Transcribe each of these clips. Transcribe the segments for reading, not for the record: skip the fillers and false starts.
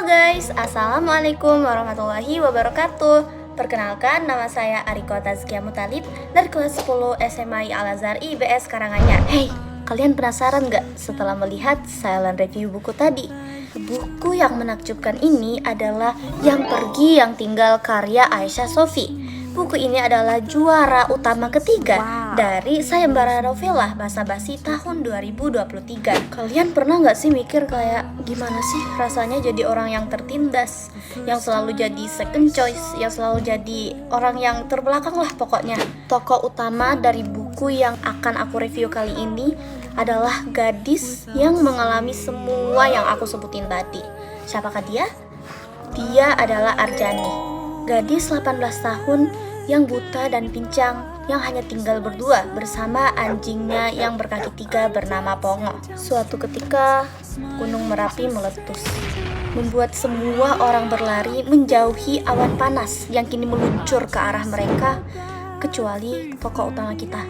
Halo guys, Assalamualaikum warahmatullahi wabarakatuh. Perkenalkan, nama saya Ariko Tazkia Mutalib dari kelas 10 SMA Al-Azhar IBS Karanganyar. Hey, kalian penasaran gak setelah melihat silent review buku tadi? Buku yang menakjubkan ini adalah Yang Pergi Yang Tinggal karya Aisyah Sofi. Buku ini adalah juara utama ketiga dari sayembara novela Basa Basi tahun 2023. Kalian pernah gak sih mikir kayak gimana sih rasanya jadi orang yang tertindas, yang selalu jadi second choice, yang selalu jadi orang yang terbelakang lah pokoknya. Tokoh utama dari buku yang akan aku review kali ini adalah gadis yang mengalami semua yang aku sebutin tadi. Siapakah dia? Dia adalah Arjani, gadis 18 tahun yang buta dan pincang, yang hanya tinggal berdua bersama anjingnya yang berkaki 3 bernama Pongo. Suatu ketika, Gunung Merapi meletus, membuat semua orang berlari menjauhi awan panas yang kini meluncur ke arah mereka, kecuali tokoh utama kita,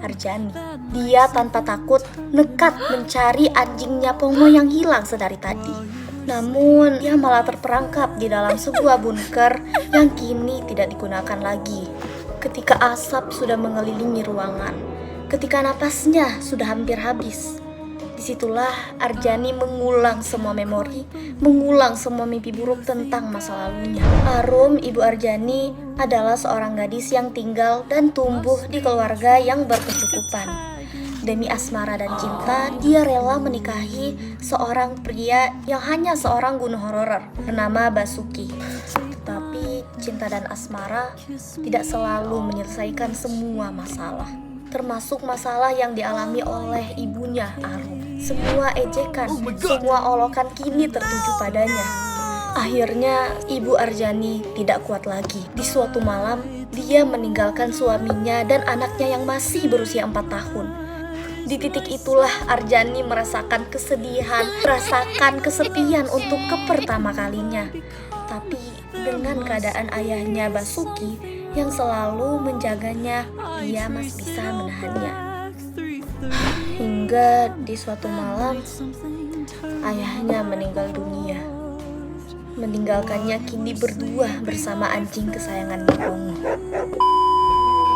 Arjani. Dia tanpa takut nekat mencari anjingnya Pongo yang hilang sedari tadi. Namun, ia malah terperangkap di dalam sebuah bunker yang kini tidak digunakan lagi. Ketika asap sudah mengelilingi ruangan, ketika napasnya sudah hampir habis, disitulah Arjani mengulang semua memori, mengulang semua mimpi buruk tentang masa lalunya. Arum, ibu Arjani, adalah seorang gadis yang tinggal dan tumbuh di keluarga yang berkecukupan. Demi asmara dan cinta, dia rela menikahi seorang pria yang hanya seorang gunung horor bernama Basuki. Tetapi cinta dan asmara tidak selalu menyelesaikan semua masalah, termasuk masalah yang dialami oleh ibunya, Arum. Semua ejekan, semua olokan kini tertuju padanya. Akhirnya, ibu Arjani tidak kuat lagi. Di suatu malam, dia meninggalkan suaminya dan anaknya yang masih berusia 4 tahun. Di titik itulah Arjani merasakan kesedihan, merasakan kesepian untuk pertama kalinya. Tapi dengan keadaan ayahnya Basuki yang selalu menjaganya, dia masih bisa menahannya. Hingga di suatu malam, ayahnya meninggal dunia, meninggalkannya kini berdua bersama anjing kesayangannya Pongo.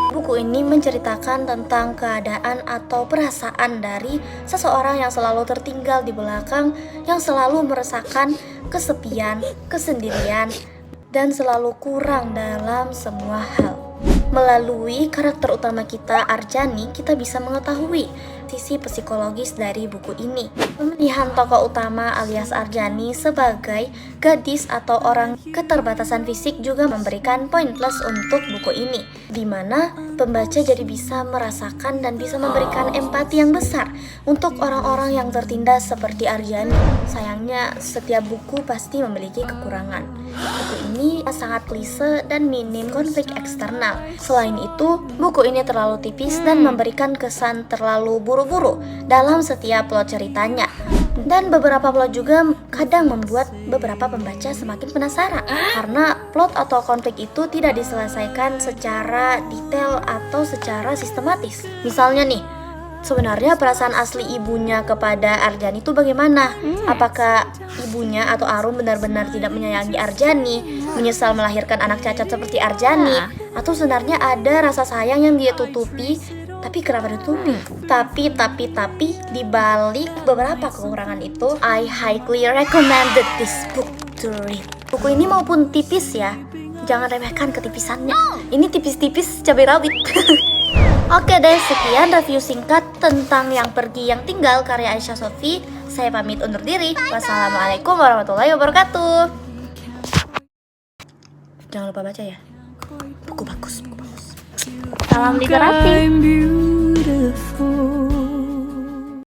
Buku ini menceritakan tentang keadaan atau perasaan dari seseorang yang selalu tertinggal di belakang, yang selalu merasakan kesepian, kesendirian, dan selalu kurang dalam semua hal. Melalui karakter utama kita, Arjani, kita bisa mengetahui sisi psikologis dari buku ini. Pemilihan tokoh utama alias Arjani sebagai gadis atau orang keterbatasan fisik juga memberikan poin plus untuk buku ini, di mana pembaca jadi bisa merasakan dan bisa memberikan empati yang besar untuk orang-orang yang tertindas seperti Arjani. Sayangnya, setiap buku pasti memiliki kekurangan. Buku ini sangat klise dan minim konflik eksternal. Selain itu, buku ini terlalu tipis dan memberikan kesan terlalu buru-buru dalam setiap plot ceritanya. Dan beberapa plot juga kadang membuat beberapa pembaca semakin penasaran karena plot atau konflik itu tidak diselesaikan secara detail atau secara sistematis. Misalnya nih, sebenarnya perasaan asli ibunya kepada Arjani itu bagaimana? Apakah ibunya atau Arum benar-benar tidak menyayangi Arjani, menyesal melahirkan anak cacat seperti Arjani, atau sebenarnya ada rasa sayang yang dia tutupi? Tapi kenapa ditutupi? Tapi di balik beberapa kekurangan itu, I highly recommended this book to read. Buku ini maupun tipis ya, jangan remehkan ketipisannya. Ini tipis-tipis cabai rawit. Oke deh, sekian review singkat tentang Yang Pergi Yang Tinggal karya Aisyah Sofi. Saya pamit undur diri. Wassalamualaikum warahmatullahi wabarakatuh. Jangan lupa baca ya. Buku bagus. Salam literasi.